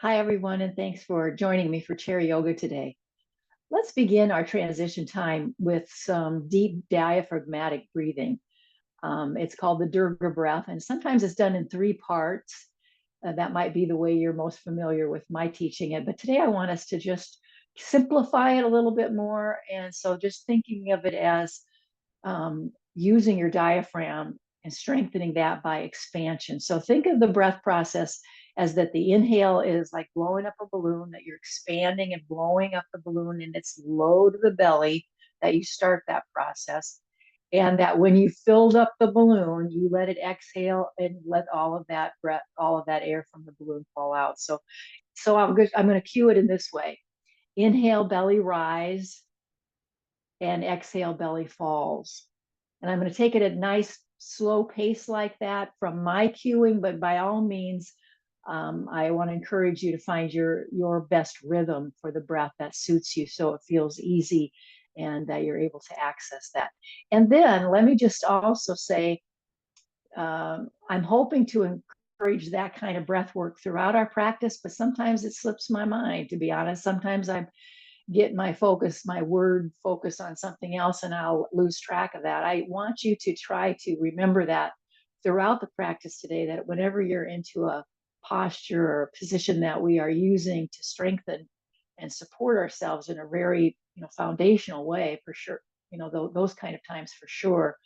Hi, everyone, and thanks for joining me for chair yoga today. Let's begin our transition time with some deep diaphragmatic breathing. It's called the Durga breath, and sometimes it's done in three parts. That might be the way you're most familiar with my teaching it. But today I want us to just simplify it a little bit more. And so just thinking of it as using your diaphragm and strengthening that by expansion. So think of the breath process as that the inhale is like blowing up a balloon, that you're expanding and blowing up the balloon, and it's low to the belly that you start that process. And that when you filled up the balloon, you let it exhale and let all of that breath, all of that air from the balloon fall out. So I'm going to cue it in this way. Inhale, belly rise, and exhale, belly falls. And I'm going to take it at a nice slow pace like that from my cueing, but by all means, I want to encourage you to find your best rhythm for the breath that suits you so it feels easy and that you're able to access that. And then let me just also say, I'm hoping to encourage that kind of breath work throughout our practice, but sometimes it slips my mind, to be honest. Sometimes I'm get my focus, my word focus on something else, and I'll lose track of that. I want you to try to remember that throughout the practice today, that whenever you're into a posture or position that we are using to strengthen and support ourselves in a very, foundational way, for sure, those kind of times for sure,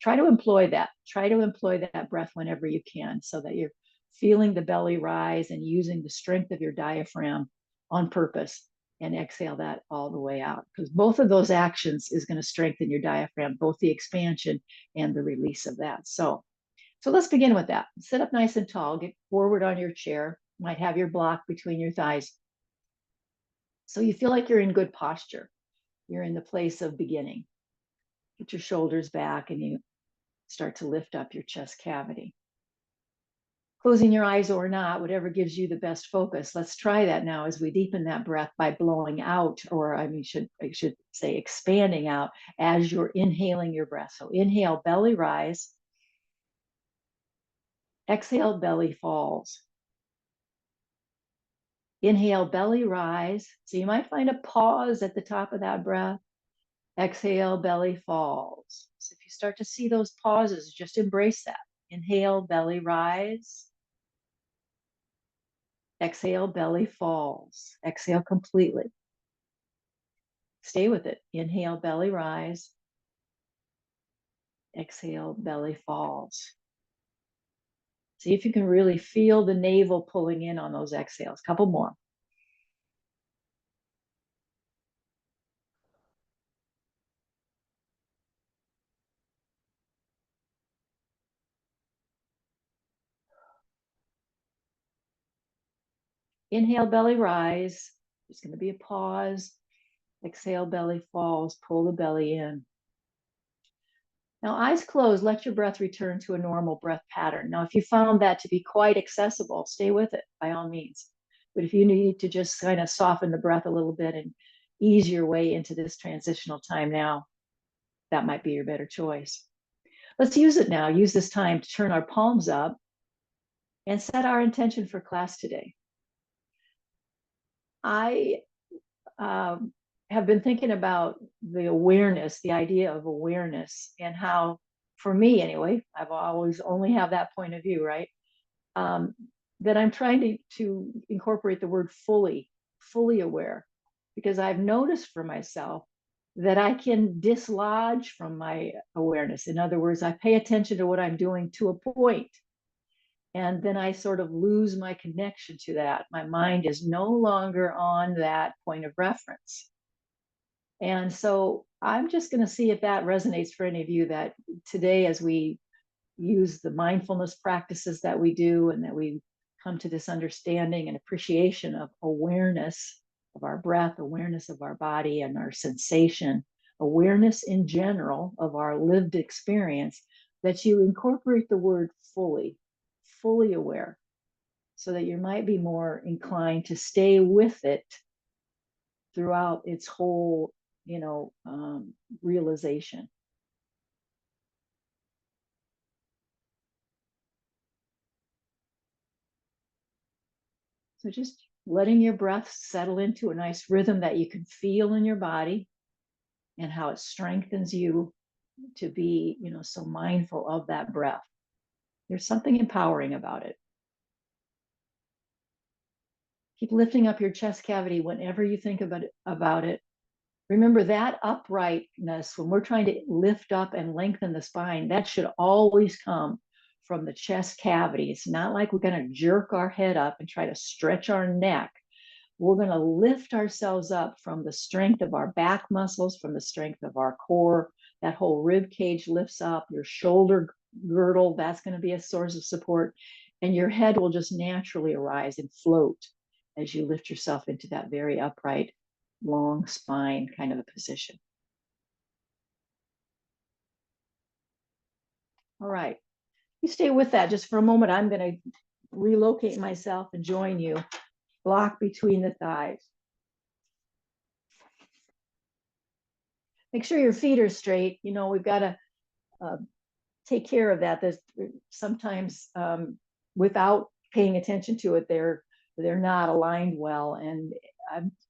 try to employ that. Try to employ that breath whenever you can so that you're feeling the belly rise and using the strength of your diaphragm on purpose, and exhale that all the way out, because both of those actions is going to strengthen your diaphragm, both the expansion and the release of that. So let's begin with that. Sit up nice and tall, get forward on your chair, might have your block between your thighs, so you feel like you're in good posture. You're in the place of beginning. Get your shoulders back and you start to lift up your chest cavity. Closing your eyes or not, whatever gives you the best focus. Let's try that now as we deepen that breath by blowing out, or I should say expanding out as you're inhaling your breath. So inhale, belly rise. Exhale, belly falls. Inhale, belly rise. So you might find a pause at the top of that breath. Exhale, belly falls. So if you start to see those pauses, just embrace that. Inhale, belly rise. Exhale, belly falls. Exhale completely. Stay with it. Inhale, belly rise. Exhale, belly falls. See if you can really feel the navel pulling in on those exhales. Couple more. Inhale, belly rise. There's going to be a pause. Exhale, belly falls. Pull the belly in. Now, eyes closed, let your breath return to a normal breath pattern. Now, if you found that to be quite accessible, stay with it by all means. But if you need to just kind of soften the breath a little bit and ease your way into this transitional time now, that might be your better choice. Let's use it now. Use this time to turn our palms up and set our intention for class today. I have been thinking about the awareness, the idea of awareness, and how, for me anyway, I've always only have that point of view, right? Um, that I'm trying to incorporate the word fully aware, because I've noticed for myself that I can dislodge from my awareness. In other words, I pay attention to what I'm doing to a point, and then I sort of lose my connection to that. My mind is no longer on that point of reference. And so I'm just going to see if that resonates for any of you, that today, as we use the mindfulness practices that we do, and that we come to this understanding and appreciation of awareness of our breath, awareness of our body and our sensation, awareness in general of our lived experience, that you incorporate the word fully aware, so that you might be more inclined to stay with it throughout its whole, realization. So just letting your breath settle into a nice rhythm that you can feel in your body and how it strengthens you to be, so mindful of that breath. There's something empowering about it. Keep lifting up your chest cavity whenever you think about it. Remember that uprightness, when we're trying to lift up and lengthen the spine, that should always come from the chest cavity. It's not like we're going to jerk our head up and try to stretch our neck. We're going to lift ourselves up from the strength of our back muscles, from the strength of our core. That whole rib cage lifts up, your shoulder girdle, that's going to be a source of support. And your head will just naturally arise and float as you lift yourself into that very upright, long spine kind of a position. All right. You stay with that just for a moment. I'm going to relocate myself and join you. Block between the thighs. Make sure your feet are straight. We've got to take care of that. There's sometimes without paying attention to it, they're not aligned well, and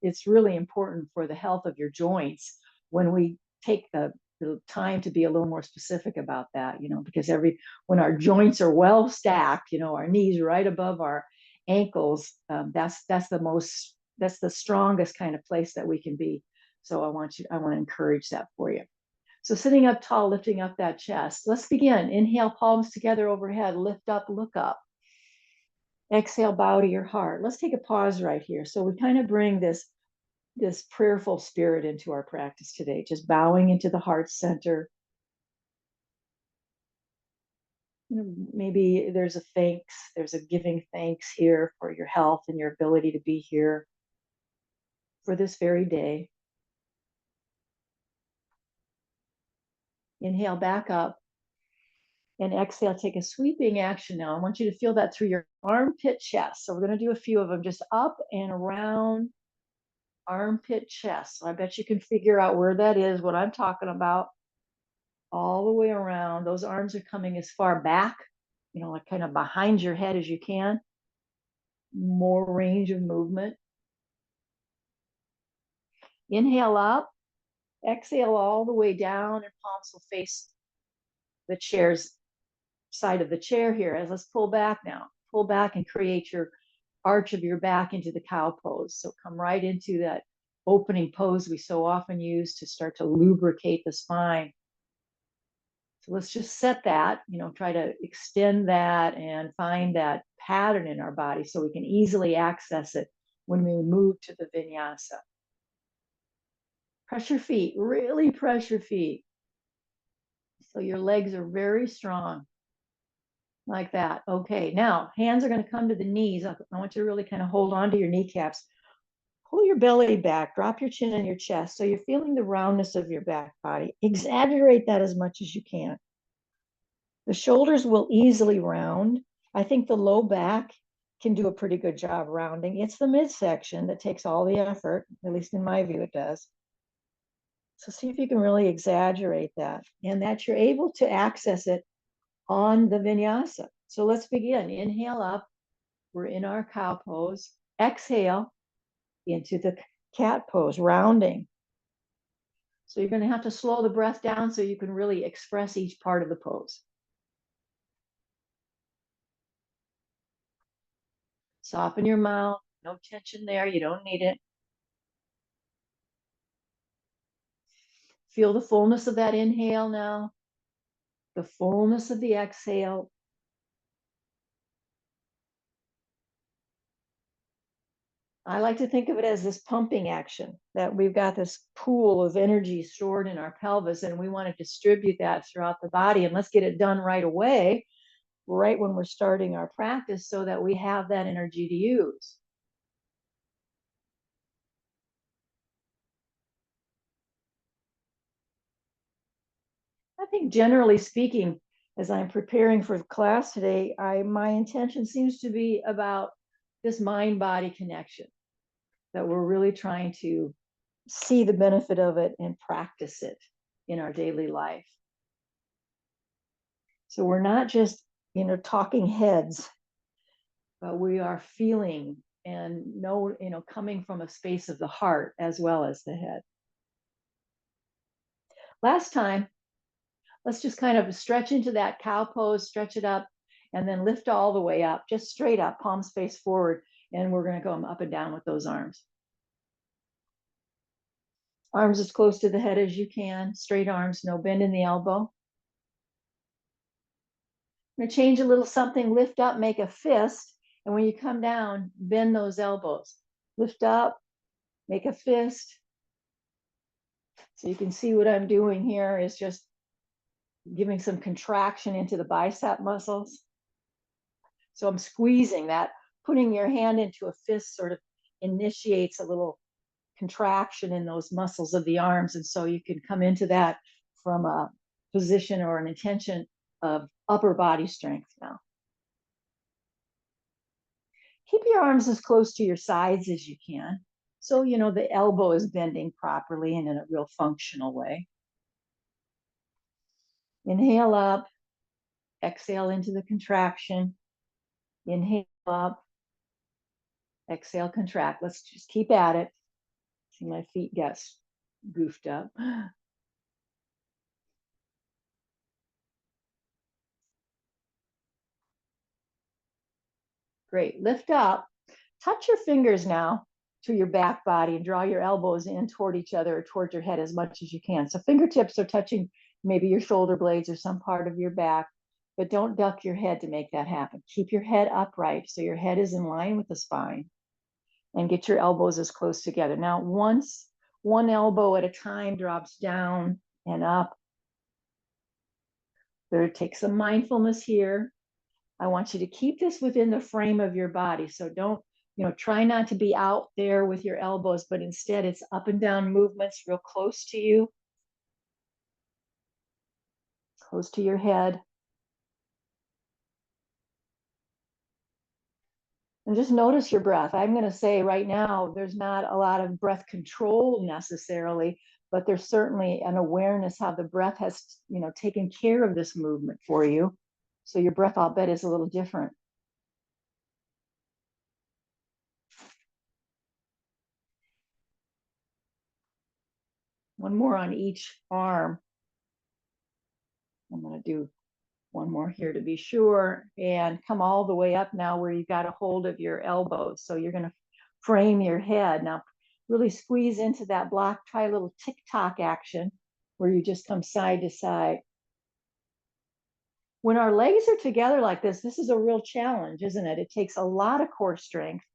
it's really important for the health of your joints when we take the time to be a little more specific about that. Because when our joints are well stacked, our knees right above our ankles, that's the strongest kind of place that we can be. So I want to encourage that for you. So sitting up tall, lifting up that chest. Let's begin. Inhale, palms together overhead, lift up, look up. Exhale, bow to your heart. Let's take a pause right here. So we kind of bring this prayerful spirit into our practice today, just bowing into the heart center. Maybe there's a giving thanks here for your health and your ability to be here for this very day. Inhale back up. And exhale, take a sweeping action now. I want you to feel that through your armpit chest. So we're going to do a few of them, just up and around armpit chest. So I bet you can figure out where that is, what I'm talking about. All the way around. Those arms are coming as far back, like kind of behind your head as you can. More range of movement. Inhale up. Exhale all the way down, and palms will face the chair's side of the chair here. As let's pull back now. Pull back and create your arch of your back into the cow pose. So come right into that opening pose we so often use to start to lubricate the spine. So let's just set that, try to extend that and find that pattern in our body so we can easily access it when we move to the vinyasa. Press your feet, really press your feet. So your legs are very strong. Like that. Okay, now hands are going to come to the knees. I want you to really kind of hold on to your kneecaps. Pull your belly back, drop your chin on your chest. So you're feeling the roundness of your back body. Exaggerate that as much as you can. The shoulders will easily round. I think the low back can do a pretty good job rounding. It's the midsection that takes all the effort, at least in my view, it does. So see if you can really exaggerate that and that you're able to access it on the vinyasa. So let's begin. Inhale up. We're in our cow pose. Exhale into the cat pose, rounding. So you're going to have to slow the breath down so you can really express each part of the pose. Soften your mouth. No tension there. You don't need it. Feel the fullness of that inhale now. The fullness of the exhale. I like to think of it as this pumping action, that we've got this pool of energy stored in our pelvis and we want to distribute that throughout the body. And let's get it done right away, right when we're starting our practice, so that we have that energy to use. I think generally speaking, as I'm preparing for class today, my intention seems to be about this mind-body connection, that we're really trying to see the benefit of it and practice it in our daily life. So we're not just, talking heads, but we are feeling and no, coming from a space of the heart as well as the head. Last time, let's just kind of stretch into that cow pose, stretch it up, and then lift all the way up, just straight up, palms face forward. And we're going to go up and down with those arms. Arms as close to the head as you can, straight arms, no bend in the elbow. I'm going to change a little something, lift up, make a fist. And when you come down, bend those elbows. Lift up, make a fist. So you can see what I'm doing here is just giving some contraction into the bicep muscles. So I'm squeezing that, putting your hand into a fist sort of initiates a little contraction in those muscles of the arms. And so you can come into that from a position or an intention of upper body strength now. Keep your arms as close to your sides as you can. So, the elbow is bending properly and in a real functional way. Inhale up, exhale into the contraction. Inhale up, exhale, contract. Let's just keep at it. See, my feet got goofed up. Great. Lift up. Touch your fingers now to your back body and draw your elbows in toward each other or toward your head as much as you can. So fingertips are touching maybe your shoulder blades or some part of your back, but don't duck your head to make that happen. Keep your head upright so your head is in line with the spine, and get your elbows as close together. Now, once one elbow at a time drops down and up, there, take some mindfulness here. I want you to keep this within the frame of your body. So don't, try not to be out there with your elbows, but instead it's up and down movements real close to you, close to your head. And just notice your breath. I'm going to say right now, there's not a lot of breath control necessarily, but there's certainly an awareness how the breath has, taken care of this movement for you. So your breath, I'll bet, is a little different. One more on each arm. I'm going to do one more here to be sure, and come all the way up now where you got a hold of your elbows. So you're going to frame your head. Now really squeeze into that block. Try a little tick-tock action where you just come side to side. When our legs are together like this is a real challenge, isn't it? It takes a lot of core strength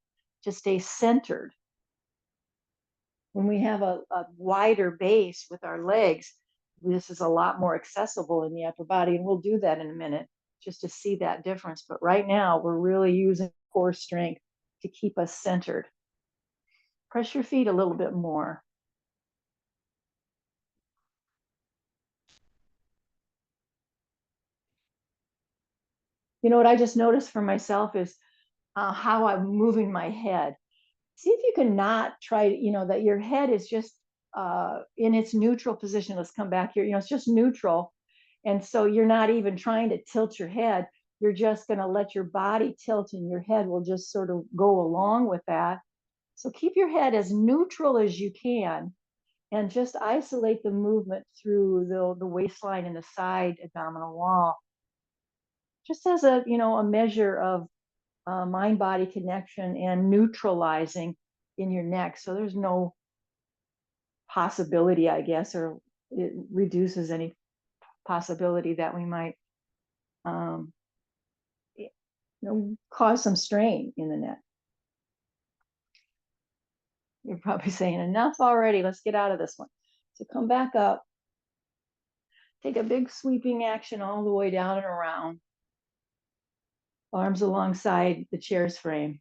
to stay centered. When we have a wider base with our legs, this is a lot more accessible in the upper body. And we'll do that in a minute just to see that difference. But right now, we're really using core strength to keep us centered. Press your feet a little bit more. You know what I just noticed for myself is how I'm moving my head. See if you can not try, that your head is just in its neutral position. Let's come back here. It's just neutral. And so you're not even trying to tilt your head. You're just going to let your body tilt and your head will just sort of go along with that. So keep your head as neutral as you can and just isolate the movement through the waistline and the side abdominal wall. Just as a measure of mind body connection and neutralizing in your neck. So there's no possibility, I guess, or it reduces any possibility that we might cause some strain in the neck. You're probably saying enough already. Let's get out of this one. So come back up. Take a big sweeping action all the way down and around. Arms alongside the chair's frame.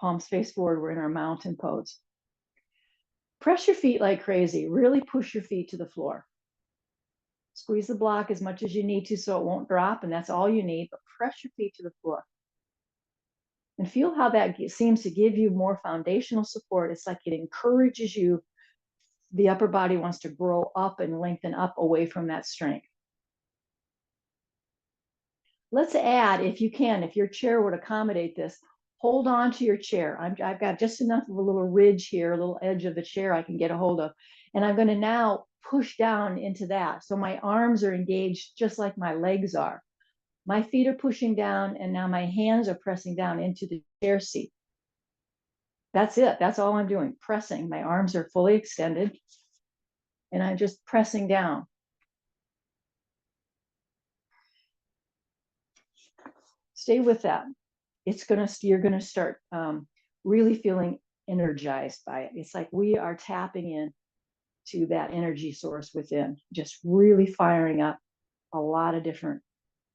Palms face forward. We're in our mountain pose. Press your feet like crazy. Really push your feet to the floor. Squeeze the block as much as you need to so it won't drop, and that's all you need, but press your feet to the floor. And feel how that seems to give you more foundational support. It's like it encourages you. The upper body wants to grow up and lengthen up away from that strength. Let's add, if you can, if your chair would accommodate this, hold on to your chair. I've got just enough of a little ridge here, a little edge of the chair I can get a hold of. And I'm going to now push down into that. So my arms are engaged just like my legs are. My feet are pushing down, and now my hands are pressing down into the chair seat. That's it. That's all I'm doing, pressing. My arms are fully extended, and I'm just pressing down. Stay with that. You're gonna start really feeling energized by it. It's like we are tapping in to that energy source within, just really firing up a lot of different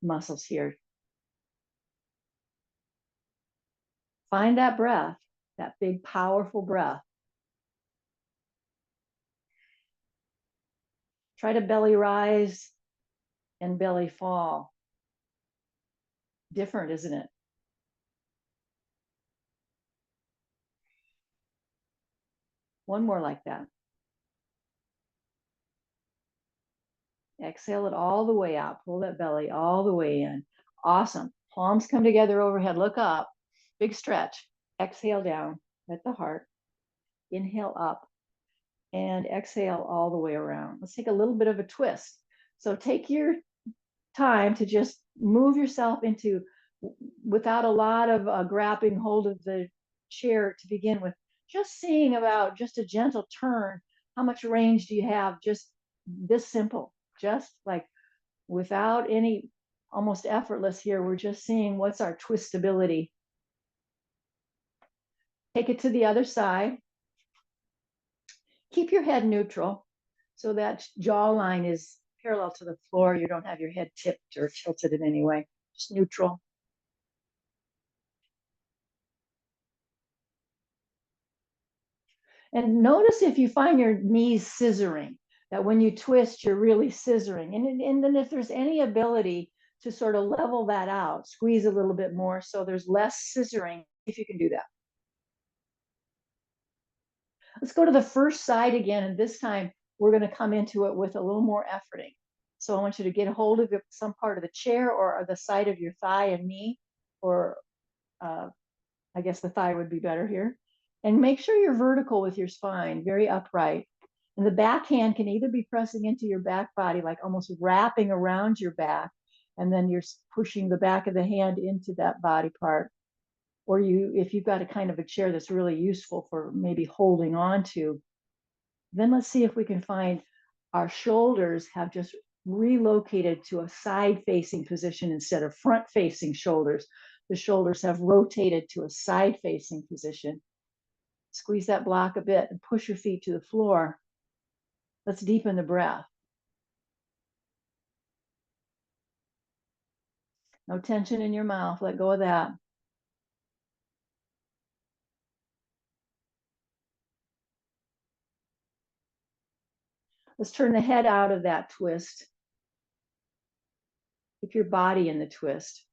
muscles here. Find that breath, that big, powerful breath. Try to belly rise and belly fall. Different, isn't it? One more like that. Exhale it all the way out. Pull that belly all the way in. Awesome. Palms come together overhead. Look up. Big stretch. Exhale down at the heart. Inhale up and exhale all the way around. Let's take a little bit of a twist. So take your time to just move yourself into, without a lot of grabbing hold of the chair to begin with, just seeing about just a gentle turn. How much range do you have? Just this simple, just like without any, almost effortless here. We're just seeing what's our twistability. Take it to the other side. Keep your head neutral so that jawline is parallel to the floor. You don't have your head tipped or tilted in any way, just neutral. And notice if you find your knees scissoring, that when you twist, you're really scissoring. And then if there's any ability to sort of level that out, squeeze a little bit more so there's less scissoring, if you can do that. Let's go to the first side again. And this time we're going to come into it with a little more efforting. So I want you to get a hold of some part of the chair or the side of your thigh and knee, or I guess the thigh would be better here. And make sure you're vertical with your spine, very upright. And the back hand can either be pressing into your back body, like almost wrapping around your back, and then you're pushing the back of the hand into that body part. Or if you've got a kind of a chair that's really useful for maybe holding on to, then let's see if we can find our shoulders have just relocated to a side facing position instead of front facing shoulders. The shoulders have rotated to a side facing position. Squeeze that block a bit and push your feet to the floor. Let's deepen the breath. No tension in your mouth. Let go of that. Let's turn the head out of that twist. Keep your body in the twist.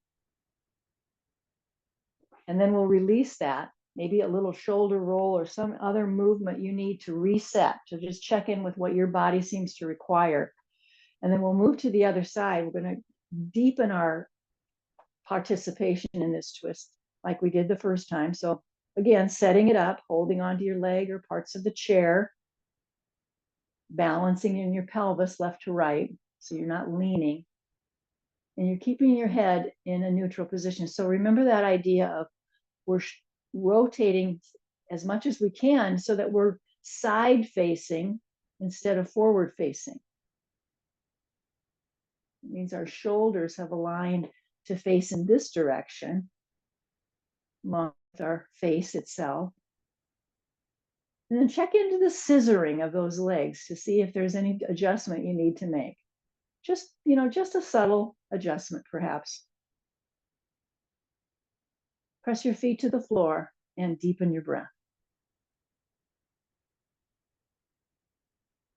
And then we'll release that. Maybe a little shoulder roll or some other movement you need to reset. So just check in with what your body seems to require. And then we'll move to the other side. We're going to deepen our participation in this twist like we did the first time. So again, setting it up, holding onto your leg or parts of the chair, balancing in your pelvis left to right, so you're not leaning. And you're keeping your head in a neutral position. So remember that idea of we're rotating as much as we can so that we're side facing instead of forward facing. It means our shoulders have aligned to face in this direction, along with our face itself. And then check into the scissoring of those legs to see if there's any adjustment you need to make. Just a subtle adjustment, perhaps. Press your feet to the floor and deepen your breath.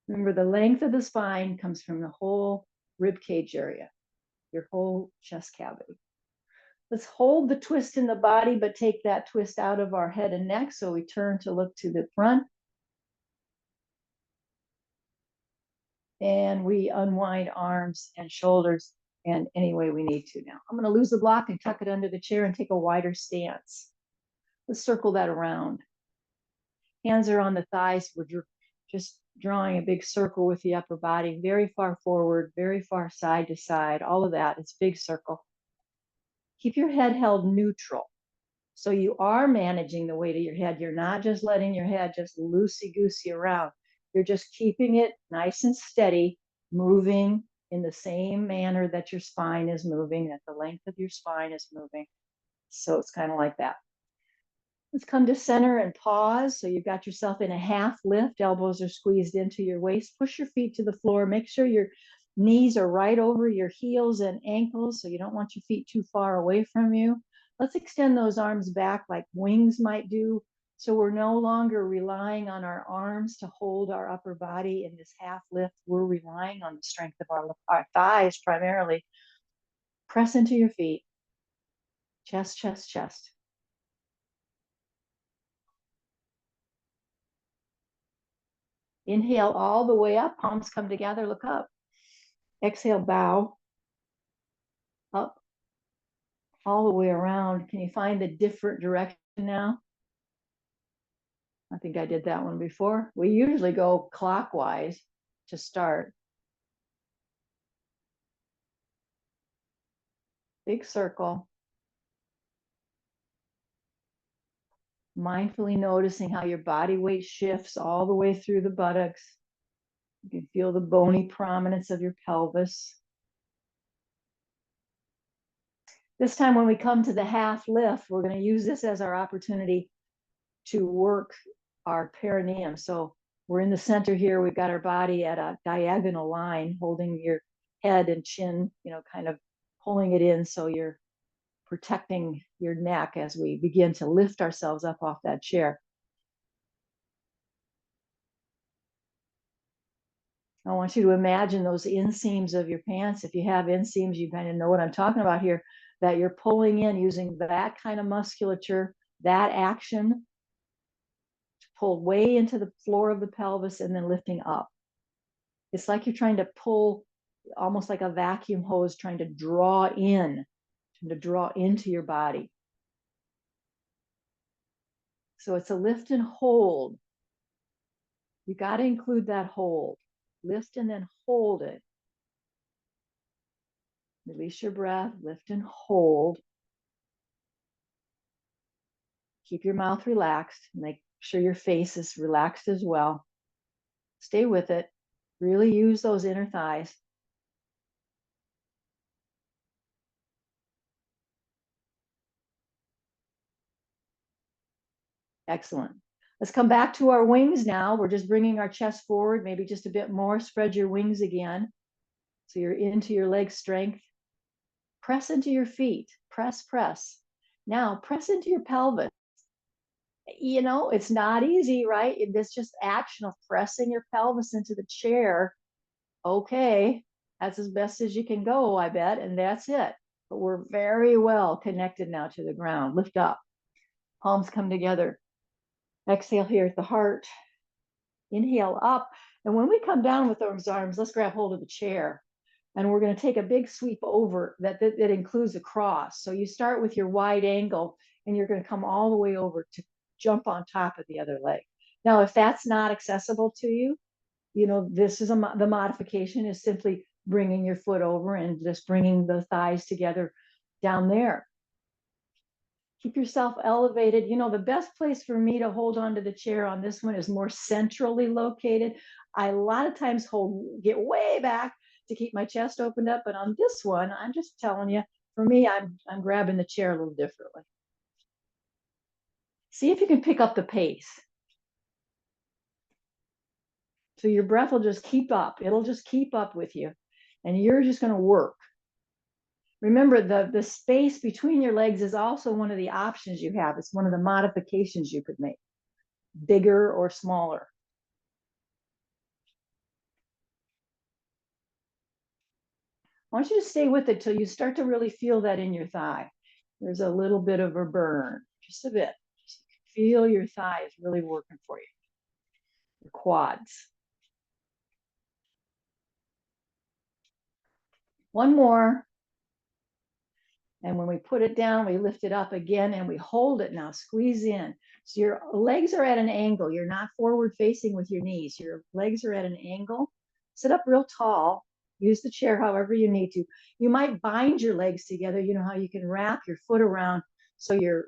Remember, the length of the spine comes from the whole rib cage area, your whole chest cavity. Let's hold the twist in the body, but take that twist out of our head and neck. So we turn to look to the front. And we unwind arms and shoulders and any way we need to. Now I'm going to lose the block and tuck it under the chair and take a wider stance. Let's circle that around. Hands are on the thighs. We're just drawing a big circle with the upper body, very far forward, very far side to side. All of that is big circle. Keep your head held neutral. So you are managing the weight of your head. You're not just letting your head just loosey-goosey around. You're just keeping it nice and steady, moving in the same manner that your spine is moving, that the length of your spine is moving. So it's kind of like that. Let's come to center and pause. So you've got yourself in a half lift. Elbows are squeezed into your waist. Push your feet to the floor. Make sure your knees are right over your heels and ankles. So you don't want your feet too far away from you. Let's extend those arms back like wings might do. So we're no longer relying on our arms to hold our upper body in this half lift. We're relying on the strength of our thighs primarily. Press into your feet. Chest, chest, chest. Inhale all the way up, palms come together, look up. Exhale, bow up all the way around. Can you find the different direction now? I think I did that one before. We usually go clockwise to start. Big circle. Mindfully noticing how your body weight shifts all the way through the buttocks. You can feel the bony prominence of your pelvis. This time when we come to the half lift, we're going to use this as our opportunity to work our perineum. So we're in the center here. We've got our body at a diagonal line, holding your head and chin, kind of pulling it in so you're protecting your neck as we begin to lift ourselves up off that chair. I want you to imagine those inseams of your pants. If you have inseams, you kind of know what I'm talking about here, that you're pulling in using that kind of musculature, that action to pull way into the floor of the pelvis and then lifting up. It's like you're trying to pull, almost like a vacuum hose, trying to draw into your body. So it's a lift and hold. You got to include that hold. Lift and then hold it. Release your breath, lift and hold. Keep your mouth relaxed. Make sure your face is relaxed as well. Stay with it. Really use those inner thighs. Excellent. Let's come back to our wings now. We're just bringing our chest forward, maybe just a bit more. Spread your wings again. So you're into your leg strength. Press into your feet. Press, press. Now press into your pelvis. It's not easy, right? This just action of pressing your pelvis into the chair. Okay, that's as best as you can go, I bet, and that's it. But we're very well connected now to the ground. Lift up. Palms come together. Exhale here at the heart. Inhale up. And when we come down with those arms, let's grab hold of the chair. And we're going to take a big sweep over that includes a cross. So you start with your wide angle and you're going to come all the way over to jump on top of the other leg. Now, if that's not accessible to you, this is the modification is simply bringing your foot over and just bringing the thighs together down there. Keep yourself elevated. The best place for me to hold onto the chair on this one is more centrally located. I a lot of times get way back to keep my chest opened up, but on this one, I'm just telling you, for me, I'm grabbing the chair a little differently. See if you can pick up the pace. So your breath will just keep up. It'll just keep up with you, and you're just going to work. Remember, the space between your legs is also one of the options you have. It's one of the modifications you could make, bigger or smaller. I want you to stay with it till you start to really feel that in your thigh. There's a little bit of a burn, just a bit. Just feel your thighs really working for you. Your quads. One more. And when we put it down, we lift it up again and we hold it now, squeeze in. So your legs are at an angle. You're not forward facing with your knees. Your legs are at an angle. Sit up real tall. Use the chair however you need to. You might bind your legs together. You know how you can wrap your foot around so your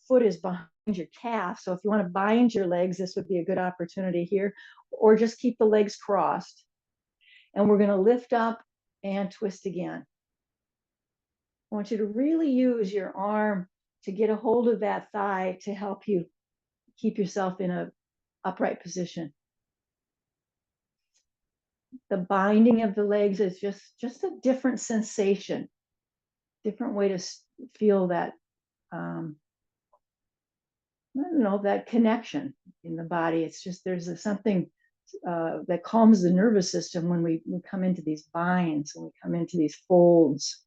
foot is behind your calf. So if you want to bind your legs, this would be a good opportunity here, or just keep the legs crossed. And we're going to lift up and twist again. I want you to really use your arm to get a hold of that thigh to help you keep yourself in an upright position. The binding of the legs is just a different sensation, different way to feel that, I don't know, that connection in the body. It's just, there's something that calms the nervous system when we come into these binds, when we come into these folds.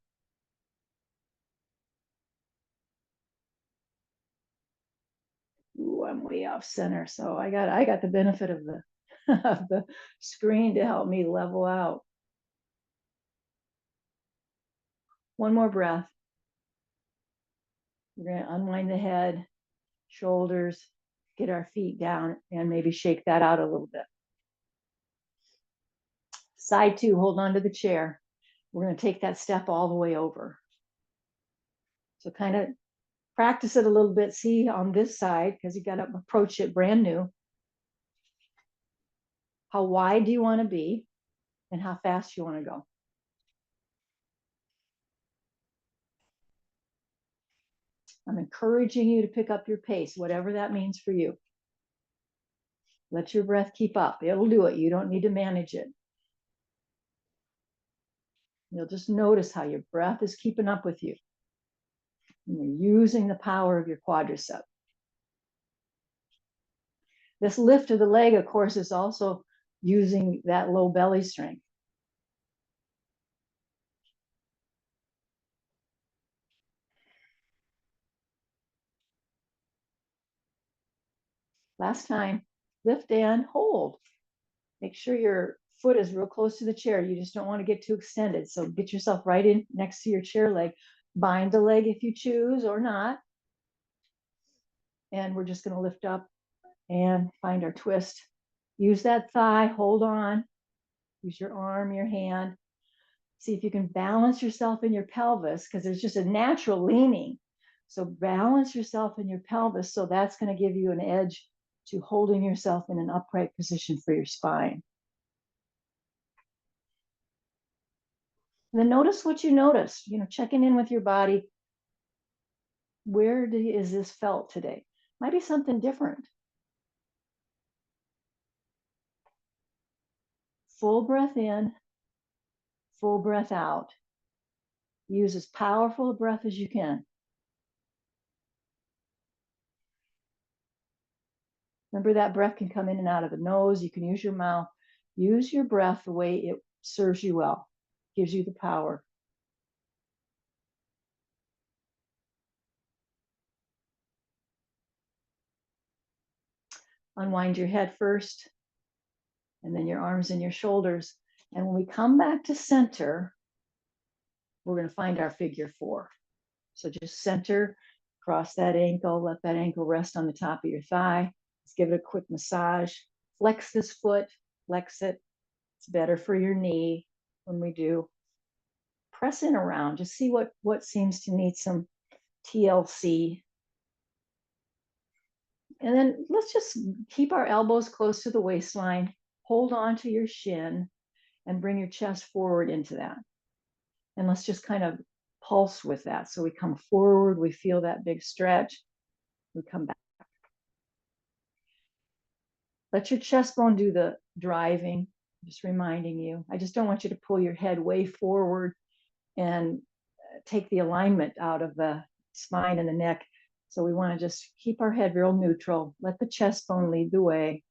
Ooh, I'm way off center. So I got the benefit of the of the screen to help me level out. One more breath. We're going to unwind the head, shoulders, get our feet down, and maybe shake that out a little bit. Side two, hold on to the chair. We're going to take that step all the way over. So kind of practice it a little bit. See on this side, because you got to approach it brand new. How wide do you want to be and how fast you want to go? I'm encouraging you to pick up your pace, whatever that means for you. Let your breath keep up. It'll do it. You don't need to manage it. You'll just notice how your breath is keeping up with you. And you're using the power of your quadricep. This lift of the leg, of course, is also using that low belly strength. Last time, lift and hold. Make sure your foot is real close to the chair. You just don't want to get too extended. So get yourself right in next to your chair leg. Bind the leg if you choose or not. And we're just going to lift up and find our twist. Use that thigh, hold on. Use your arm, your hand. See if you can balance yourself in your pelvis, because there's just a natural leaning. So balance yourself in your pelvis. So that's going to give you an edge to holding yourself in an upright position for your spine. And then notice what you notice, checking in with your body. Where is this felt today? Might be something different. Full breath in, full breath out. Use as powerful a breath as you can. Remember, that breath can come in and out of the nose. You can use your mouth. Use your breath the way it serves you well, gives you the power. Unwind your head first, and then your arms and your shoulders. And when we come back to center, we're going to find our figure four. So just center, cross that ankle, let that ankle rest on the top of your thigh. Let's give it a quick massage. Flex this foot, flex it. It's better for your knee when we do. Press in around, just see what seems to need some TLC. And then let's just keep our elbows close to the waistline. Hold on to your shin and bring your chest forward into that. And let's just kind of pulse with that. So we come forward, we feel that big stretch, we come back. Let your chest bone do the driving, just reminding you. I just don't want you to pull your head way forward and take the alignment out of the spine and the neck. So we want to just keep our head real neutral. Let the chest bone lead the way.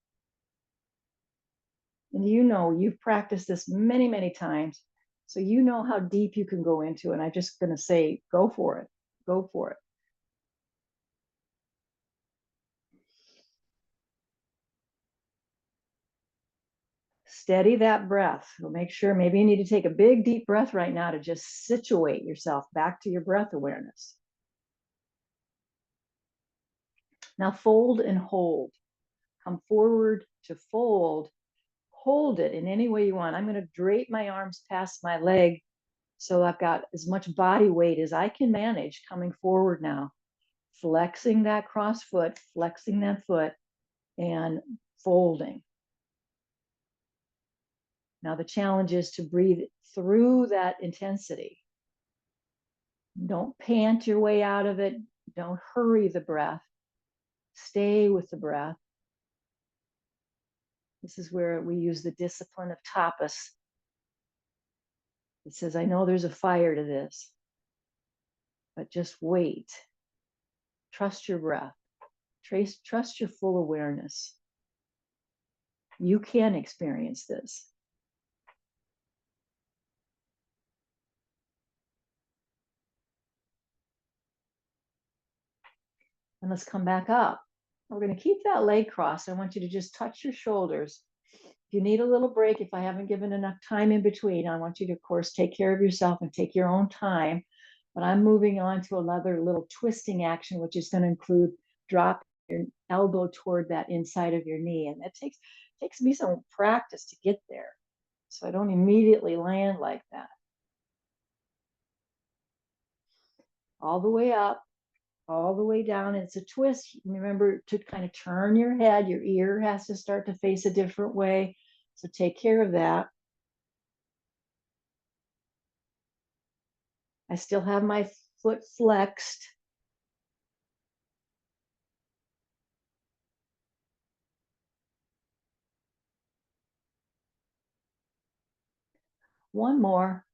And you've practiced this many, many times. So you know how deep you can go into it. And I'm just going to say, go for it. Go for it. Steady that breath. So make sure maybe you need to take a big deep breath right now to just situate yourself back to your breath awareness. Now fold and hold. Come forward to fold. Hold it in any way you want. I'm going to drape my arms past my leg so I've got as much body weight as I can manage coming forward now. Flexing that cross foot, flexing that foot, and folding. Now the challenge is to breathe through that intensity. Don't pant your way out of it. Don't hurry the breath. Stay with the breath. This is where we use the discipline of tapas. It says, I know there's a fire to this, but just wait. Trust your breath. Trust your full awareness. You can experience this. And let's come back up. We're going to keep that leg crossed. I want you to just touch your shoulders. If you need a little break, if I haven't given enough time in between, I want you to, of course, take care of yourself and take your own time. But I'm moving on to another little twisting action, which is going to include drop your elbow toward that inside of your knee. And that takes me some practice to get there. So I don't immediately land like that. All the way up, all the way down. It's a twist. Remember to kind of turn your head. Your ear has to start to face a different way. So take care of that. I still have my foot flexed. One more.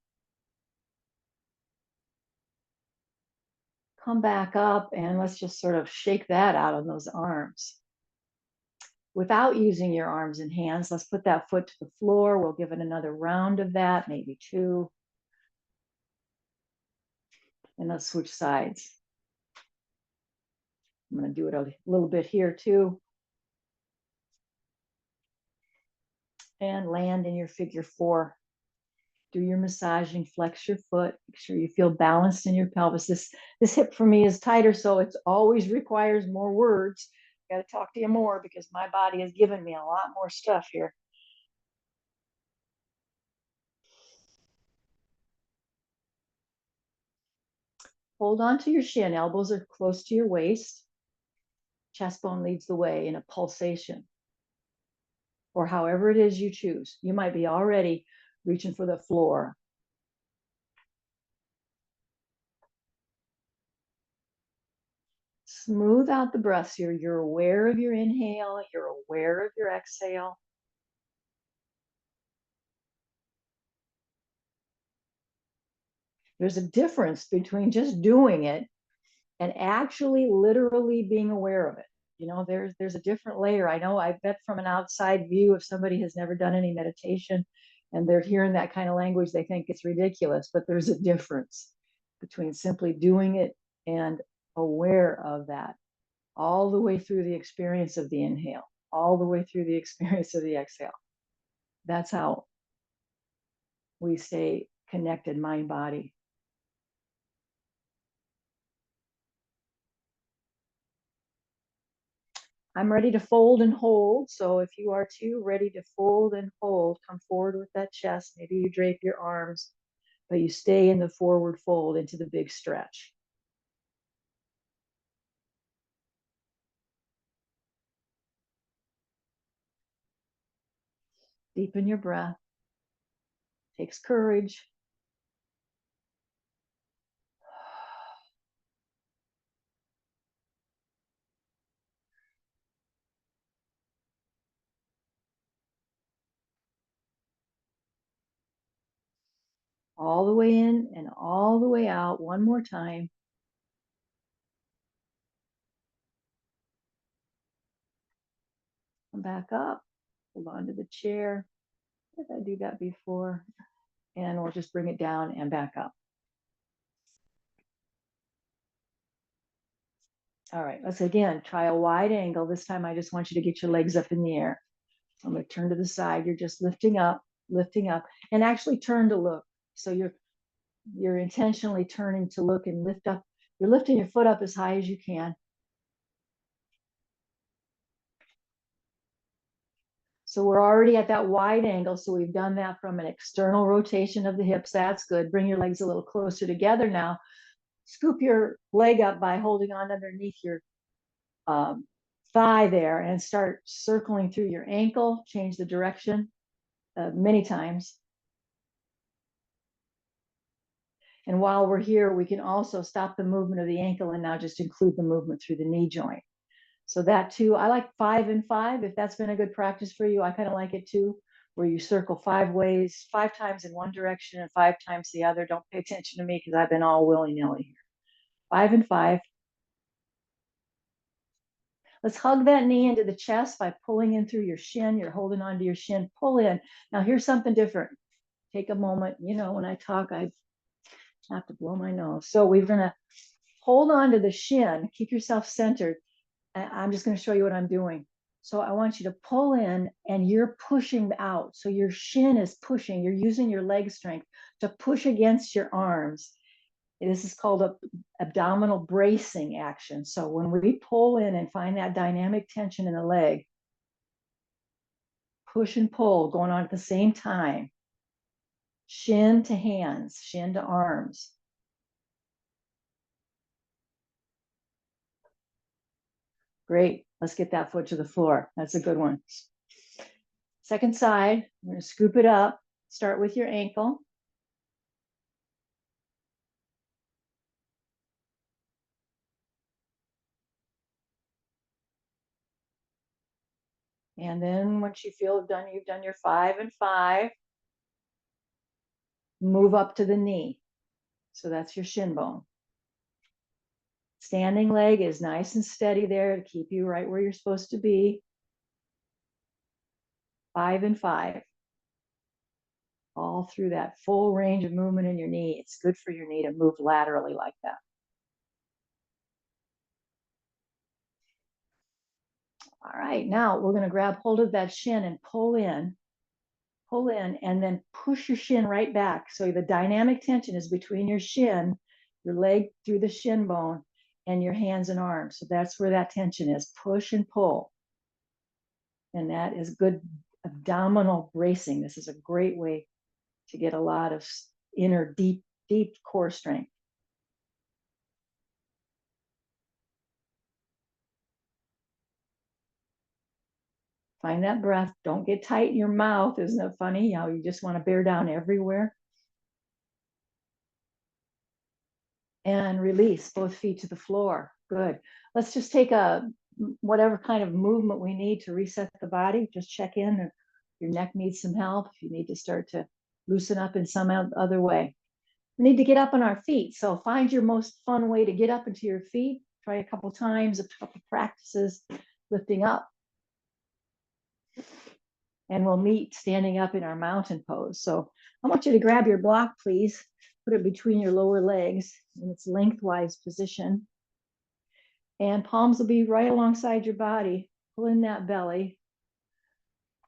Come back up and let's just sort of shake that out on those arms. Without using your arms and hands, let's put that foot to the floor. We'll give it another round of that, maybe two. And let's switch sides. I'm going to do it a little bit here too. And land in your figure four. Do your massaging, flex your foot, make sure you feel balanced in your pelvis. This hip for me is tighter, so it always requires more words. Got to talk to you more because my body has given me a lot more stuff here. Hold on to your shin, elbows are close to your waist. Chest bone leads the way in a pulsation, or however it is you choose. You might be already reaching for the floor. Smooth out the breaths here. You're aware of your inhale, you're aware of your exhale. There's a difference between just doing it and actually literally being aware of it. You know, there's a different layer. I know, I bet from an outside view, if somebody has never done any meditation and they're hearing that kind of language, they think it's ridiculous, but there's a difference between simply doing it and aware of that all the way through the experience of the inhale, all the way through the experience of the exhale. That's how we stay connected, mind, body. I'm ready to fold and hold. So if you are too, ready to fold and hold, come forward with that chest. Maybe you drape your arms, but you stay in the forward fold into the big stretch. Deepen your breath. Takes courage. All the way in and all the way out. One more time. Come back up. Hold on to the chair. Did I do that before? And we'll just bring it down and back up. All right, let's again try a wide angle. This time I just want you to get your legs up in the air. I'm going to turn to the side. You're just lifting up, and actually turn to look. So you're intentionally turning to look and lift up. You're lifting your foot up as high as you can. So we're already at that wide angle. So we've done that from an external rotation of the hips. That's good. Bring your legs a little closer together now. Scoop your leg up by holding on underneath your um, thigh there and start circling through your ankle. Change the direction many times. And while we're here, we can also stop the movement of the ankle and now just include the movement through the knee joint. So that too, I like 5 and 5. If that's been a good practice for you, I kind of like it too, where you circle 5 ways, 5 times in one direction and 5 times the other. Don't pay attention to me because I've been all willy-nilly here. 5 and 5. Let's hug that knee into the chest by pulling in through your shin. You're holding onto your shin, pull in. Now here's something different. Take a moment. You know, when I talk, I have to blow my nose. So we're gonna hold on to the shin, keep yourself centered. I'm just gonna show you what I'm doing. So I want you to pull in and you're pushing out. So your shin is pushing, you're using your leg strength to push against your arms. This is called a abdominal bracing action. So when we pull in and find that dynamic tension in the leg, push and pull going on at the same time, shin to hands, shin to arms. Great. Let's get that foot to the floor. That's a good one. Second side, we're going to scoop it up. Start with your ankle. And then once you feel done, you've done your 5 and 5, move up to the knee. So that's your shin bone. Standing leg is nice and steady there to keep you right where you're supposed to be. 5 and 5. All through that full range of movement in your knee. It's good for your knee to move laterally like that. All right, now we're going to grab hold of that shin and pull in, and then push your shin right back. So the dynamic tension is between your shin, your leg through the shin bone, and your hands and arms. So that's where that tension is. Push and pull. And that is good abdominal bracing. This is a great way to get a lot of inner deep core strength. Find that breath. Don't get tight in your mouth. Isn't it funny how you just want to bear down everywhere? And release both feet to the floor. Good. Let's just take a whatever kind of movement we need to reset the body. Just check in if your neck needs some help, if you need to start to loosen up in some other way. We need to get up on our feet. So find your most fun way to get up into your feet. Try a couple times, a couple practices lifting up. And we'll meet standing up in our mountain pose. So I want you to grab your block, please. Put it between your lower legs in its lengthwise position. And palms will be right alongside your body. Pull in that belly.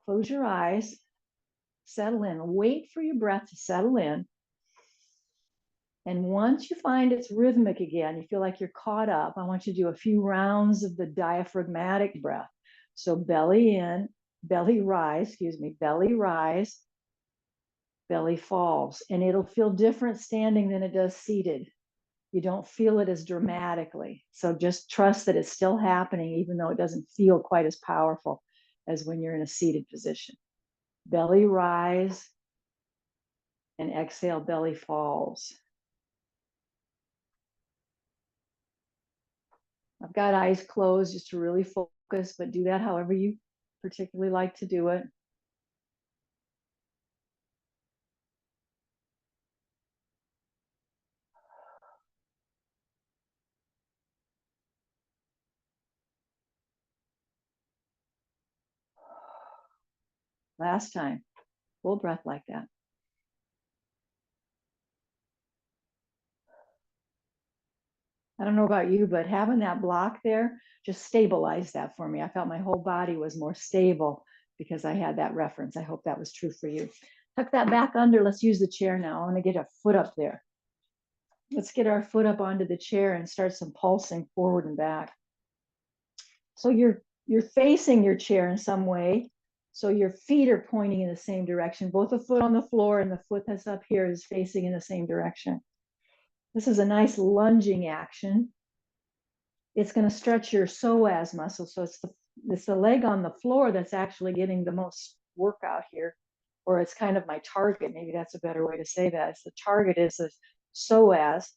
Close your eyes. Settle in. Wait for your breath to settle in. And once you find it's rhythmic again, you feel like you're caught up, I want you to do a few rounds of the diaphragmatic breath. So belly in, belly rise, belly rise, belly falls. And it'll feel different standing than it does seated. You don't feel it as dramatically. So just trust that it's still happening, even though it doesn't feel quite as powerful as when you're in a seated position. Belly rise and exhale, belly falls. I've got eyes closed just to really focus, but do that however you particularly like to do it. Last time, full breath like that. I don't know about you, but having that block there just stabilized that for me. I felt my whole body was more stable because I had that reference. I hope that was true for you. Tuck that back under. Let's use the chair now. I want to get a foot up there. Let's get our foot up onto the chair and start some pulsing forward and back. So you're facing your chair in some way. So your feet are pointing in the same direction. Both the foot on the floor and the foot that's up here is facing in the same direction. This is a nice lunging action. It's going to stretch your psoas muscle. So it's the leg on the floor that's actually getting the most workout here, or it's kind of my target. Maybe that's a better way to say that. It's the target is the psoas.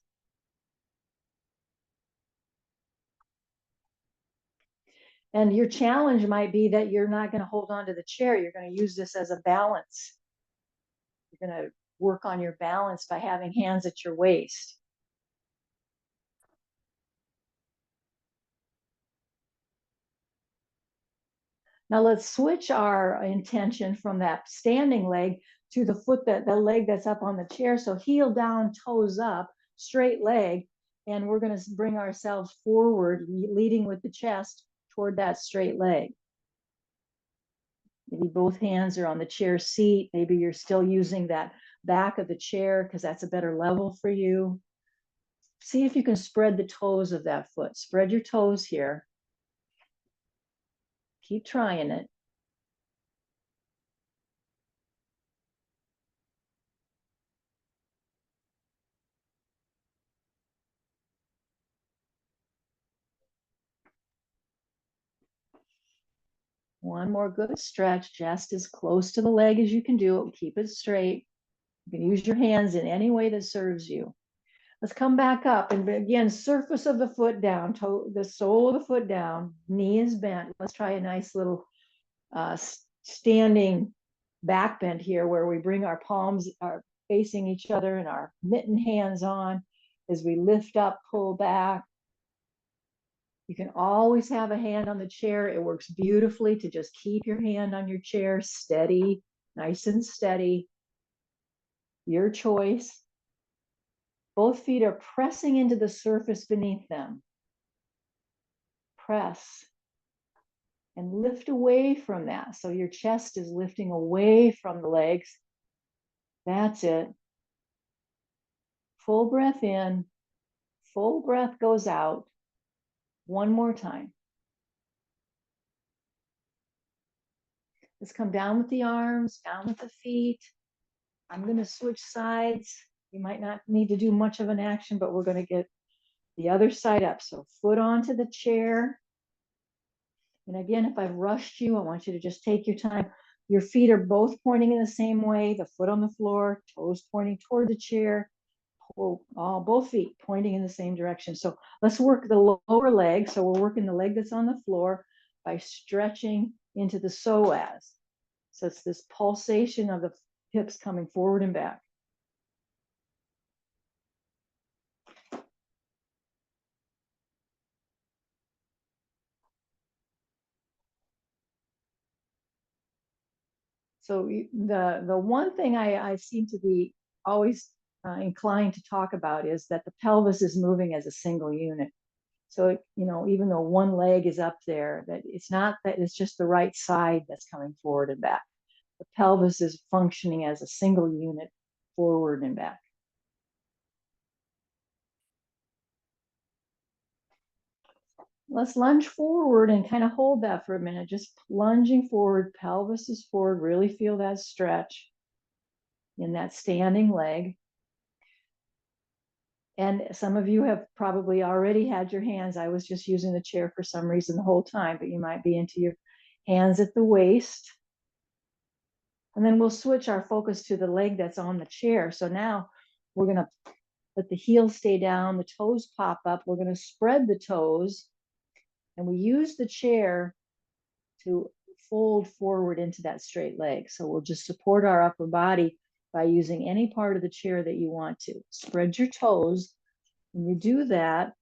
And your challenge might be that you're not going to hold on to the chair. You're going to use this as a balance. You're going to work on your balance by having hands at your waist. Now let's switch our intention from that standing leg to the leg that's up on the chair. So heel down, toes up, straight leg. And we're going to bring ourselves forward, leading with the chest toward that straight leg. Maybe both hands are on the chair seat. Maybe you're still using that back of the chair because that's a better level for you. See if you can spread the toes of that foot. Spread your toes here. Keep trying it. One more good stretch, just as close to the leg as you can do it. Keep it straight. You can use your hands in any way that serves you. Let's come back up and again, surface of the foot down, the sole of the foot down, knee is bent. Let's try a nice little standing back bend here where we bring our palms are facing each other and our mitten hands on as we lift up, pull back. You can always have a hand on the chair. It works beautifully to just keep your hand on your chair steady, nice and steady. Your choice. Both feet are pressing into the surface beneath them. Press and lift away from that. So your chest is lifting away from the legs. That's it. Full breath in, full breath goes out. One more time. Let's come down with the arms, down with the feet. I'm going to switch sides. You might not need to do much of an action, but we're going to get the other side up. So foot onto the chair. And again, if I've rushed you, I want you to just take your time. Your feet are both pointing in the same way, the foot on the floor, toes pointing toward the chair, both feet pointing in the same direction. So let's work the lower leg. So we're working the leg that's on the floor by stretching into the psoas. So it's this pulsation of the hips coming forward and back. So the one thing I seem to be always inclined to talk about is that the pelvis is moving as a single unit. So, even though one leg is up there, that it's not that it's just the right side that's coming forward and back. The pelvis is functioning as a single unit forward and back. Let's lunge forward and kind of hold that for a minute, just plunging forward, pelvis is forward, really feel that stretch in that standing leg. And some of you have probably already had your hands. I was just using the chair for some reason the whole time, but you might be into your hands at the waist. And then we'll switch our focus to the leg that's on the chair. So now we're going to let the heel stay down, the toes pop up. We're going to spread the toes, and we use the chair to fold forward into that straight leg. So we'll just support our upper body by using any part of the chair that you want to. Spread your toes. When you do that,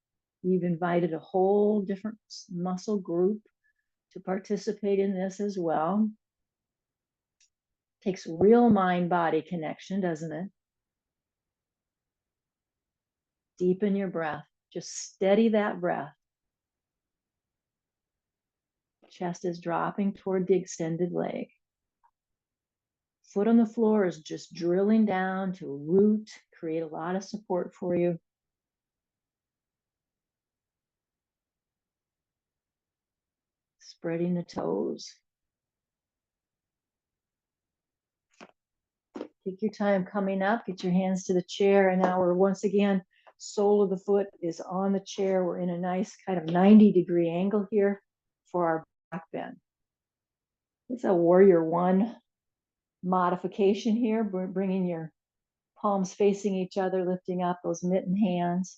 you've invited a whole different muscle group to participate in this as well. Takes real mind-body connection, doesn't it? Deepen your breath. Just steady that breath. Chest is dropping toward the extended leg. Foot on the floor is just drilling down to root, create a lot of support for you. Spreading the toes. Take your time coming up, get your hands to the chair, and now we're once again, sole of the foot is on the chair. We're in a nice kind of 90-degree angle here for our back bend. It's a warrior one modification here. We're bringing your palms facing each other, lifting up those mitten hands.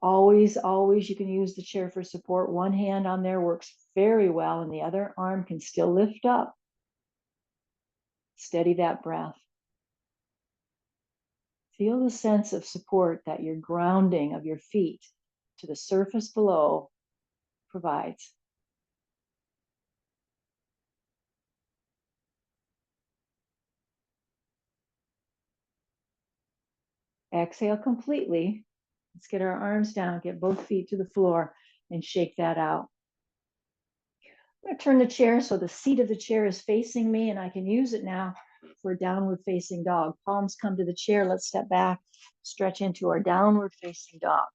Always, always, you can use the chair for support. One hand on there works very well, and the other arm can still lift up. Steady that breath. Feel the sense of support that your grounding of your feet to the surface below provides. Exhale completely. Let's get our arms down, get both feet to the floor, and shake that out. I'm going to turn the chair so the seat of the chair is facing me, and I can use it now for a downward facing dog. Palms come to the chair. Let's step back, stretch into our downward facing dog.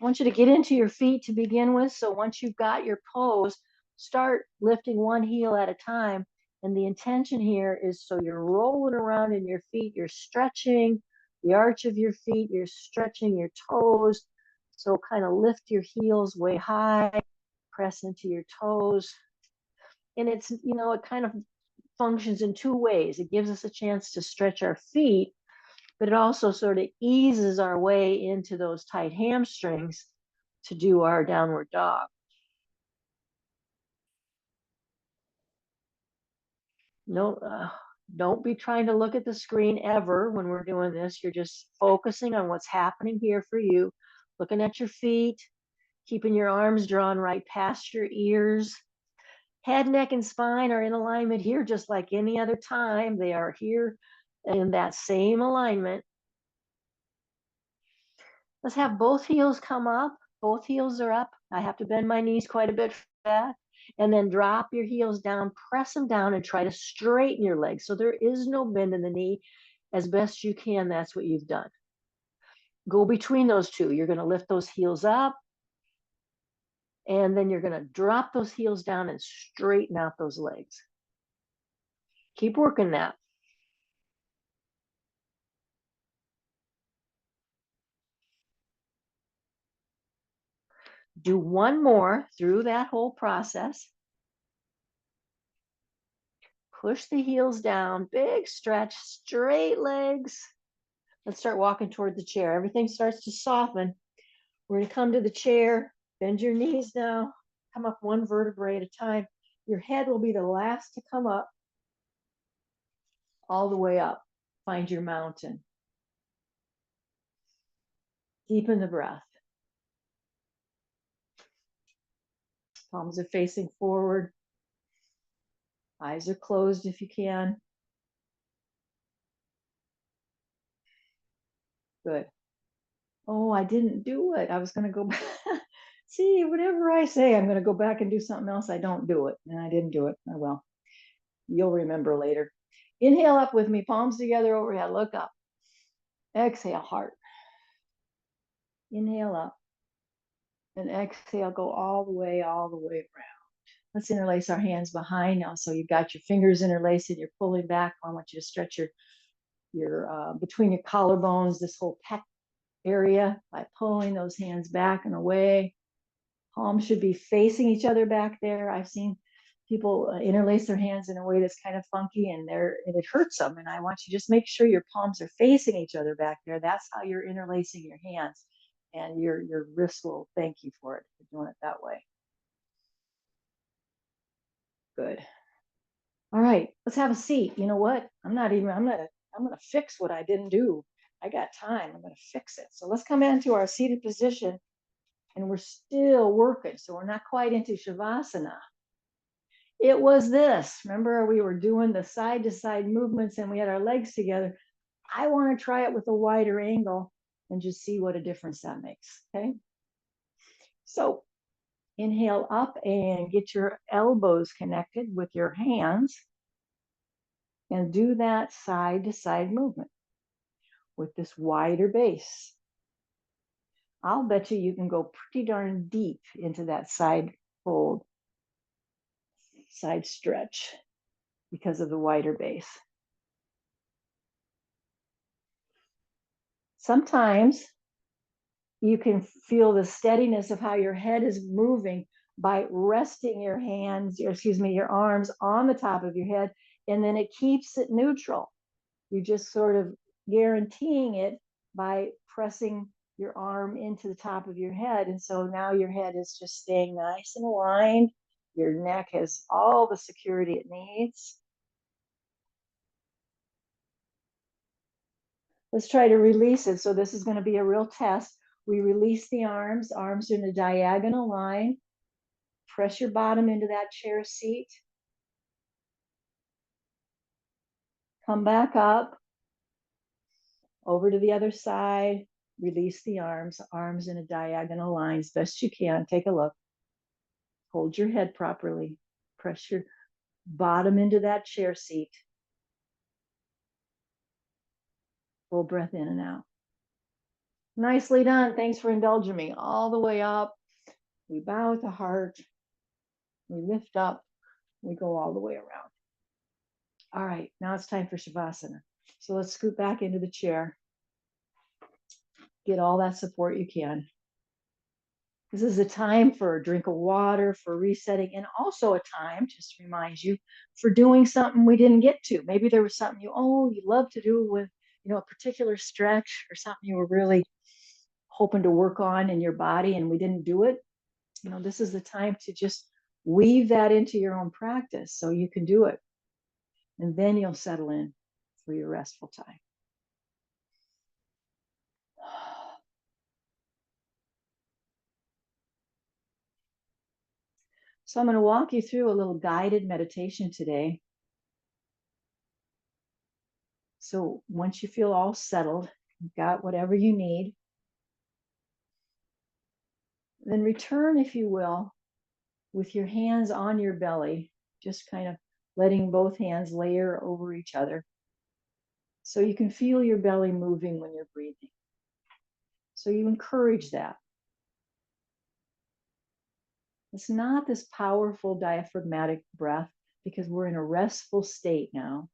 I want you to get into your feet to begin with. So once you've got your pose, start lifting one heel at a time. And the intention here is so you're rolling around in your feet, you're stretching the arch of your feet, you're stretching your toes. So kind of lift your heels way high, press into your toes. And it's, it kind of functions in two ways. It gives us a chance to stretch our feet, but it also sort of eases our way into those tight hamstrings to do our downward dog. No, don't be trying to look at the screen ever when we're doing this. You're just focusing on what's happening here for you, looking at your feet, keeping your arms drawn right past your ears. Head, neck, and spine are in alignment here just like any other time. They are here in that same alignment. Let's have both heels come up. Both heels are up. I have to bend my knees quite a bit for that. And then drop your heels down, press them down, and try to straighten your legs. So there is no bend in the knee. As best you can, that's what you've done. Go between those two. You're going to lift those heels up, and then you're going to drop those heels down and straighten out those legs. Keep working that. Do one more through that whole process. Push the heels down, big stretch, straight legs. Let's start walking toward the chair. Everything starts to soften. We're going to come to the chair, bend your knees now, come up one vertebrae at a time. Your head will be the last to come up, all the way up. Find your mountain. Deepen the breath. Palms are facing forward. Eyes are closed if you can. Good. Oh, I didn't do it. I was going to go back. See, whatever I say, I'm going to go back and do something else. I don't do it. And I didn't do it. Oh, well, you'll remember later. Inhale up with me, palms together overhead. Look up. Exhale, heart. Inhale up. And exhale, go all the way around. Let's interlace our hands behind now. So you've got your fingers interlaced and you're pulling back. I want you to stretch your between your collarbones, this whole pec area by pulling those hands back and away. Palms should be facing each other back there. I've seen people interlace their hands in a way that's kind of funky and it hurts them. And I want you to just make sure your palms are facing each other back there. That's how you're interlacing your hands. And your wrists will thank you for it for doing it that way. Good. All right, let's have a seat. You know what? I'm gonna fix what I didn't do. I got time. I'm gonna fix it. So let's come into our seated position, and we're still working. So we're not quite into Shavasana. It was this. Remember, we were doing the side to side movements and we had our legs together. I want to try it with a wider angle and just see what a difference that makes. Okay. So Inhale up and get your elbows connected with your hands and do that side to side movement with this wider base. I'll bet you can go pretty darn deep into that side fold, side stretch because of the wider base. Sometimes you can feel the steadiness of how your head is moving by resting your hands, your arms on the top of your head, and then it keeps it neutral. You just sort of guaranteeing it by pressing your arm into the top of your head. And so now your head is just staying nice and aligned. Your neck has all the security it needs. Let's try to release it. So this is going to be a real test. We release the arms in a diagonal line. Press your bottom into that chair seat. Come back up, over to the other side. Release the arms in a diagonal line as best you can. Take a look. Hold your head properly. Press your bottom into that chair seat. Full breath in and out. Nicely done. Thanks for indulging me. All the way up. We bow at the heart. We lift up. We go all the way around. All right, now it's time for Shavasana. So let's scoot back into the chair. Get all that support you can. This is a time for a drink of water, for resetting, and also a time, just to remind you, for doing something we didn't get to. Maybe there was something you love to do with, a particular stretch or something you were really hoping to work on in your body and we didn't do it. This is the time to just weave that into your own practice so you can do it. And then you'll settle in for your restful time. So I'm going to walk you through a little guided meditation today. So once you feel all settled, you've got whatever you need, then return, if you will, with your hands on your belly, just kind of letting both hands layer over each other. So you can feel your belly moving when you're breathing. So you encourage that. It's not this powerful diaphragmatic breath because we're in a restful state now,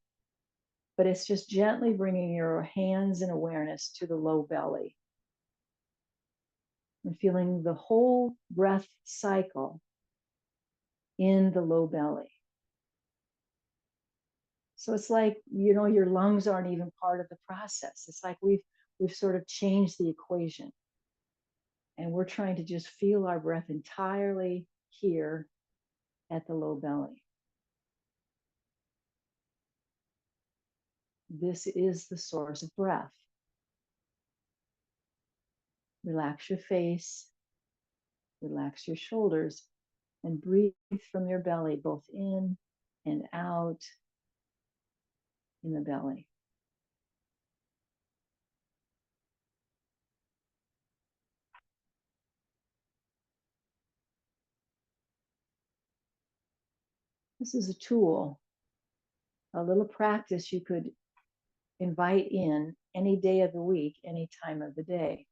but it's just gently bringing your hands and awareness to the low belly and feeling the whole breath cycle in the low belly. So it's like, your lungs aren't even part of the process. It's like we've sort of changed the equation. And we're trying to just feel our breath entirely here at the low belly. This is the source of breath. Relax your face, relax your shoulders, and breathe from your belly, both in and out in the belly. This is a tool, a little practice you could invite in any day of the week, any time of the day.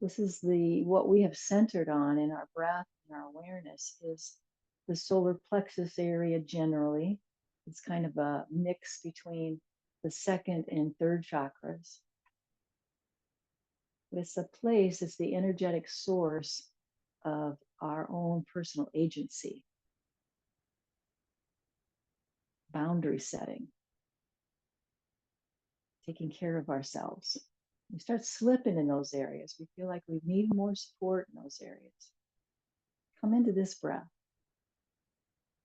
This is what we have centered on in our breath and our awareness is the solar plexus area generally. It's kind of a mix between the second and third chakras. But it's it's the energetic source of our own personal agency, boundary setting, taking care of ourselves. We start slipping in those areas. We feel like we need more support in those areas. Come into this breath.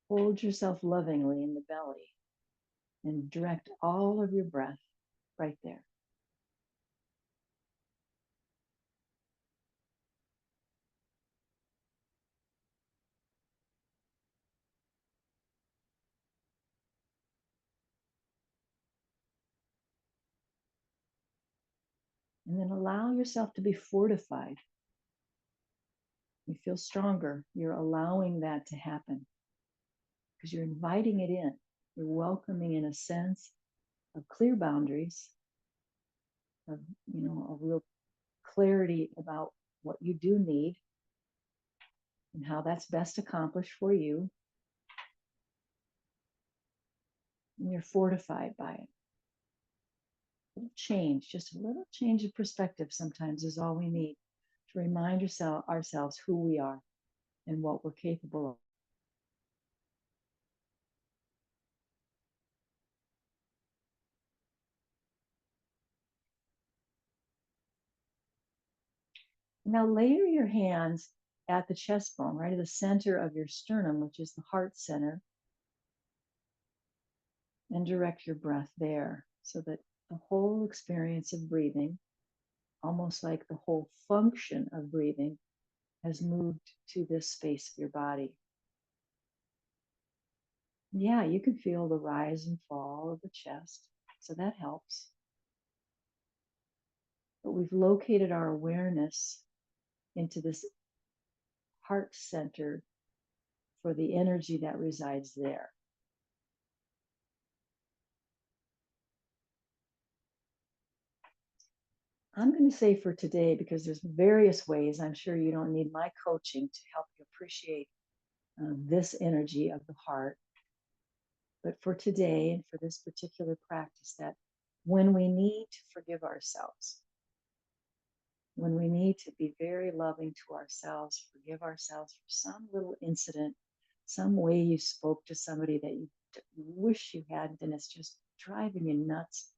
Hold yourself lovingly in the belly and direct all of your breath right there. And then allow yourself to be fortified You feel stronger. You're allowing that to happen because you're inviting it in. You're welcoming in a sense of clear boundaries, of a real clarity about what you do need and how that's best accomplished for you. And you're fortified by it. A little change, just a little change of perspective sometimes is all we need to remind ourselves who we are and what we're capable of. Now layer your hands at the chest bone, right at the center of your sternum, which is the heart center, and direct your breath there so that the whole experience of breathing, almost like the whole function of breathing, has moved to this space of your body. Yeah, you can feel the rise and fall of the chest, so that helps. But we've located our awareness into this heart center for the energy that resides there. I'm going to say for today, because there's various ways, I'm sure you don't need my coaching to help you appreciate this energy of the heart. But for today and for this particular practice, that when we need to forgive ourselves, when we need to be very loving to ourselves, forgive ourselves for some little incident, some way you spoke to somebody that you wish you hadn't, and it's just driving you nuts,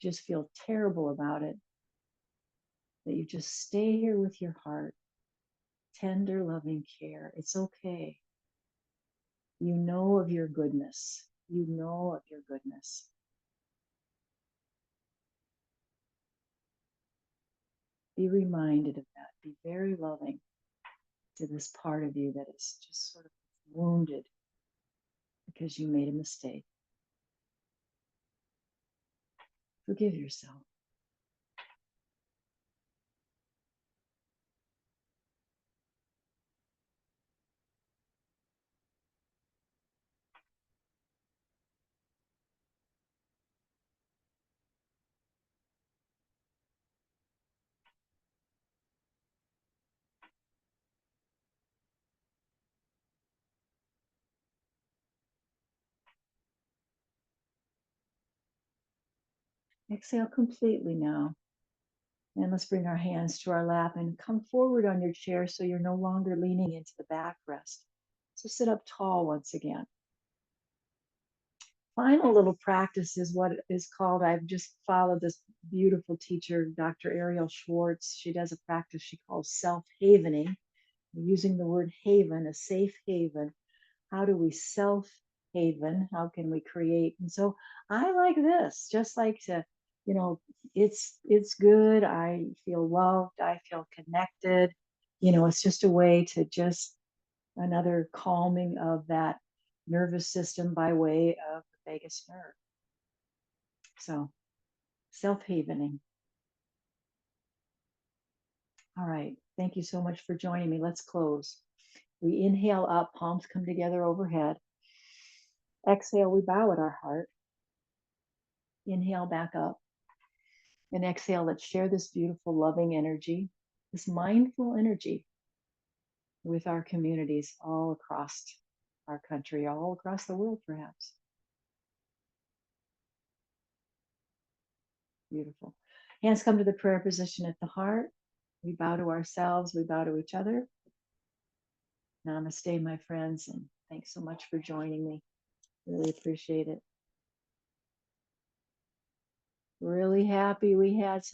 just feel terrible about it, that you just stay here with your heart, tender, loving care. It's okay. You know of your goodness. You know of your goodness. Be reminded of that. Be very loving to this part of you that is just sort of wounded because you made a mistake. Forgive yourself. Exhale completely now. And let's bring our hands to our lap and come forward on your chair so you're no longer leaning into the backrest. So sit up tall once again. Final little practice is what is called, I've just followed this beautiful teacher, Dr. Ariel Schwartz. She does a practice she calls self-havening. We're using the word haven, a safe haven. How do we self-haven? How can we create? And so I like this, just like to, it's good. I feel loved. I feel connected. It's just a way to just another calming of that nervous system by way of the vagus nerve. So self-havening. All right. Thank you so much for joining me. Let's close. We inhale up, palms come together overhead. Exhale, we bow at our heart. Inhale back up. And exhale, let's share this beautiful, loving energy, this mindful energy with our communities all across our country, all across the world, perhaps. Beautiful. Hands come to the prayer position at the heart. We bow to ourselves, we bow to each other. Namaste, my friends, and thanks so much for joining me. Really appreciate it. Really happy we had